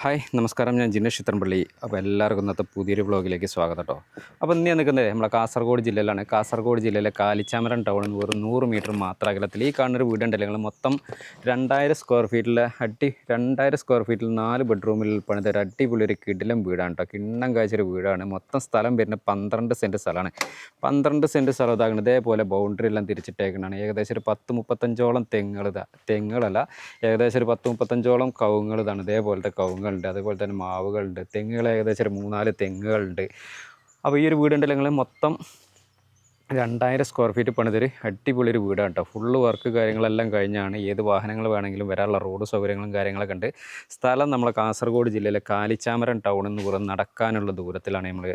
Hi നമസ്കാരം, ഞാൻ ജിനേഷ് ചിത്രമ്പള്ളി. അപ്പോൾ എല്ലാവർക്കും ഇന്നത്തെ പുതിയൊരു വ്ളോഗിലേക്ക് സ്വാഗതം കേട്ടോ. അപ്പോൾ ഇന്ന് ഞാൻ നിൽക്കുന്നത് നമ്മളെ കാസർഗോഡ് ജില്ലയിലാണ്. കാസർഗോഡ് ജില്ലയിലെ കാലിച്ചാമരം ടൗണിൽ നിന്ന് വെറും 100 മീറ്റർ മാത്രം അകലത്തിൽ ഈ കാണുന്നൊരു വീടുണ്ടല്ലോ, നിങ്ങൾ മൊത്തം 2000 സ്ക്വയർ ഫീറ്റിലെ 2000 സ്ക്വയർ ഫീറ്റിൽ 4 ബെഡ്റൂമിൽ പണിത ഒരു അടിപൊളി ഒരു കിടിലം വീടാണ് കേട്ടോ. കിണ്ണം കാഴ്ചയൊരു വീടാണ്. മൊത്തം സ്ഥലം വരുന്നത് 12 സെൻറ്റ് സ്ഥലമാണ്. 12 സെൻറ്റ് സ്ഥലം ഇതാകുന്നത് ഇതേപോലെ ബൗണ്ടറി എല്ലാം തിരിച്ചിട്ടേക്കുന്നതാണ്. ഏകദേശം ഒരു 10-35ഓളം തെങ്ങുകളല്ല, ഏകദേശം ഒരു 10-35ഓളം കവുങ്ങൾ ഇതാണ്. ഇതേപോലത്തെ കവുങ്ങളുണ്ട്, അതുപോലെ തന്നെ മാവുകളുണ്ട്, തെങ്ങുകൾ ഏകദേശം ഒരു 3-4 തെങ്ങുകളുണ്ട്. അപ്പോൾ ഈ ഒരു വീടുണ്ടല്ലോ, നിങ്ങൾ മൊത്തം 2000 സ്ക്വയർ ഫീറ്റ് പണിതൊരു അടിപൊളി ഒരു വീടാണ് കേട്ടോ. ഫുള്ള് വർക്ക് കാര്യങ്ങളെല്ലാം കഴിഞ്ഞാണ്. ഏത് വാഹനങ്ങൾ വേണമെങ്കിലും വരാനുള്ള റോഡ് സൗകര്യങ്ങളും കാര്യങ്ങളൊക്കെ ഉണ്ട്. സ്ഥലം നമ്മളെ കാസർഗോഡ് ജില്ലയിലെ കാലിച്ചാമരം ടൗണിൽ നിന്ന് പുറം നടക്കാനുള്ള ദൂരത്തിലാണ്. നമ്മൾ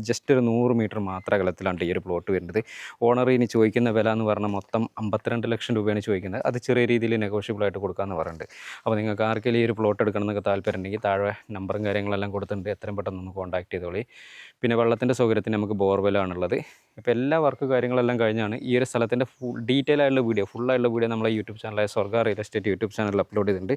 ജസ്റ്റ് ഒരു 100 മീറ്റർ മാത്രം അകലത്തിലാണ് ഈ ഒരു പ്ലോട്ട് വരുന്നത്. ഓണർ ഇനി ചോദിക്കുന്ന വില എന്ന് പറഞ്ഞാൽ മൊത്തം 52 ലക്ഷം രൂപയാണ് ചോദിക്കുന്നത്. അത് ചെറിയ രീതിയിൽ നെഗോഷ്യബിൾ ആയിട്ട് കൊടുക്കാമെന്ന് പറയുന്നുണ്ട്. അപ്പോൾ നിങ്ങൾക്ക് ആർക്കെങ്കിലും ഈ ഒരു പ്ലോട്ട് എടുക്കണം എന്നൊക്കെ താല്പര്യം ഉണ്ടെങ്കിൽ താഴെ നമ്പറും കാര്യങ്ങളെല്ലാം കൊടുത്തിട്ടുണ്ട്. എത്രയും പെട്ടെന്ന് ഒന്ന് കോൺടാക്ട് ചെയ്തോളി. പിന്നെ വെള്ളത്തിൻ്റെ സൗകര്യത്തിന് നമുക്ക് ബോർവെല്ലാണുള്ളത്. ഇപ്പോൾ എല്ലാ വർക്ക് കാര്യങ്ങളെല്ലാം കഴിഞ്ഞാണ്. ഈ ഒരു സ്ഥലത്തിൻ്റെ ഡീറ്റെയിൽ ആയിട്ടുള്ള ഫുള്ളായിട്ടുള്ള വീഡിയോ നമ്മളെ യൂട്യൂബ് ചാനലായ സ്വർഗ്ഗ റിയൽ എസ്റ്റേറ്റ് യൂട്യൂബ് ചാനലിൽ അപ്ലോഡ് ചെയ്തിട്ടുണ്ട്.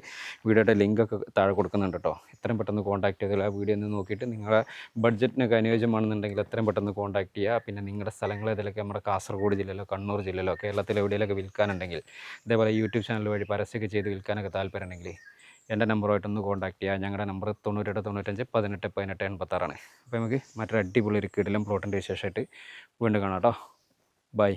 വീഡിയോയുടെ ലിങ്കൊക്കെ താഴെ കൊടുക്കുന്നുണ്ട് കേട്ടോ. എത്രയും പെട്ടെന്ന് കോൺടാക്ട് ചെയ്തോളൂ. ആ വീഡിയോ ഒന്ന് നോക്കിയിട്ട് നിങ്ങളുടെ ബഡ്ജറ്റിനൊക്കെ അനുയോജ്യമാണെന്നുണ്ടെങ്കിൽ എത്രയും പെട്ടെന്ന് കോൺടാക്ട് ചെയ്യുക. പിന്നെ നിങ്ങളുടെ സ്ഥലങ്ങൾ ഏതിലൊക്കെ നമ്മുടെ കാസർഗോഡ് ജില്ലയിലോ കണ്ണൂർ ജില്ലയിലോ കേരളത്തിലെ എവിടെയെങ്കിലൊക്കെ വിൽക്കാനുണ്ടെങ്കിൽ, ഇതേപോലെ യൂട്യൂബ് ചാനൽ വഴി പരസ്യമൊക്കെ ചെയ്ത് വിൽക്കാനൊക്കെ താല്പര്യം ഉണ്ടെങ്കിൽ എൻ്റെ നമ്പറുമായിട്ടൊന്ന് കോൺടാക്ട് ചെയ്യുക. ഞങ്ങളുടെ നമ്പർ 98 95 18 18 86 ആണ്. അപ്പോൾ നമുക്ക് മറ്റൊരു അടിപൊളി ഒരു കിടിലം പ്ലോട്ടിൻ്റെ വിശേഷമായിട്ട് വീണ്ടും കാണാം കേട്ടോ. ബൈ.